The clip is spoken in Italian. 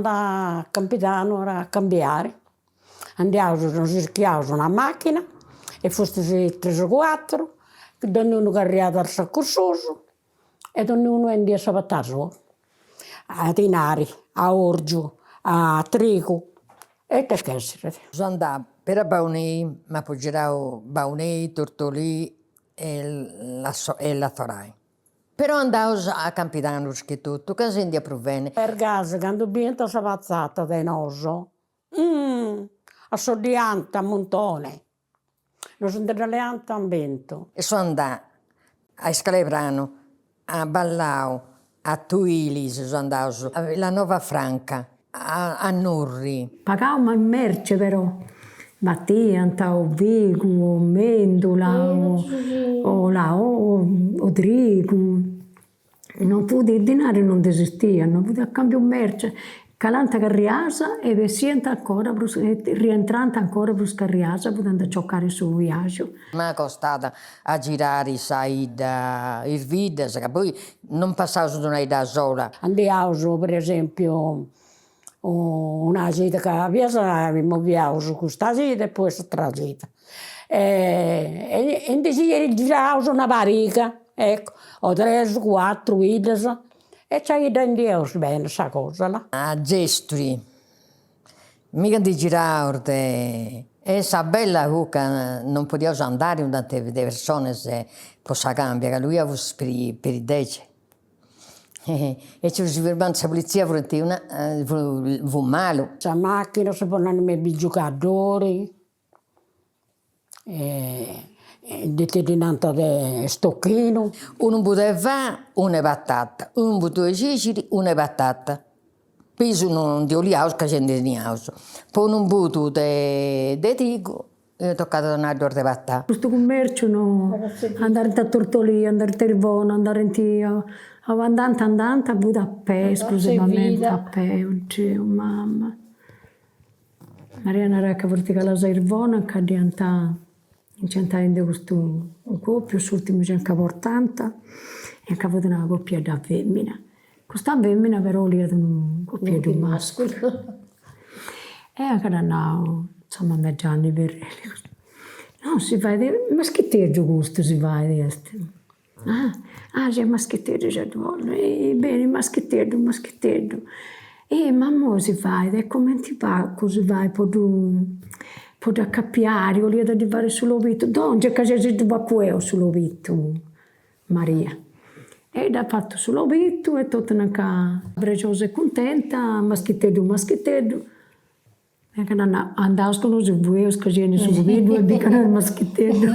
andare a Campitano a cambiare. Andiamo, cerchiamo una macchina, e fosse 3 o 4, ognuno carriato al saccorsoso, e ognuno andiamo a sabattato, a Tinari, a Orgio, a Trico, e che scherzi. Sono andata per Baunei, ma poi giravo Baunei, Tortolì e la Torai. Però andavo a Campitano che tutto, che si andiamo a provene. Per caso, quando vinto la pazzata del noso, assodiante a montone, non sono dell'aleante a vento. E sono andata a Scalebrano, a Ballau, a Tuilis, sono andato a Villanova Franca, a Nurri. Pagavamo in merce però, battiano, o Vigo, o Mendola, o Drigo. Non fu di denaro, non esistia, non fu a cambio merce. Calanta carriasa e vessienta ancora, rientrante ancora per carriasa, potendo giocare sul viaggio. Mi è costata a girare Saida, Irvides, che poi non passavo su una da sola. Andiamo, per esempio, una gita che muoviamo su questa gita e poi questa gita. E invece giravamo una barrica, ecco, o 3 o 4 idas, e ci andiamo bene questa cosa là. A Gestri, mica di girare, e sa bella che non poteva andare con tante persone se possa cambiare, che lui aveva per i 10. E ci si fermava la polizia fu male. La macchina si ponevano i giocatori, determinante di stocchino. Uno poteva fare una patata, uno poteva cicere una patata. Poi sono di oliaus che c'è di niaus. Poi un buto di trigo e ho toccato tornare a dormire patata. Questo commercio, no, andare a Tortolì, andare a Tervona, andare in Tio, andante a Budapest, esclusivamente a Pè, oddio, mamma. Mariana era che vortica la Tervona, che diventa in cent'anni questo un coppio, l'ultimo c'è anche portanta, e anche avuto una coppia da femmina. Questa femmina però lì era un coppia di maschio. E anche andavo, insomma, a mezzoanni per no, si fa vedere, maschetteggio questo si fa vedere. C'è maschetteggio, c'è bene, maschetteggio. E mamma si fa, e come ti fa, così vai, può accappiare, lì da fare sull'ovito, donde che c'è il sull'ovito, Maria. E ha fatto sull'ovito e tutta una preciosa e contenta, maschetteggio. E che andavo con i buoi, scacendo sull'ovito e dicono il maschetteggio.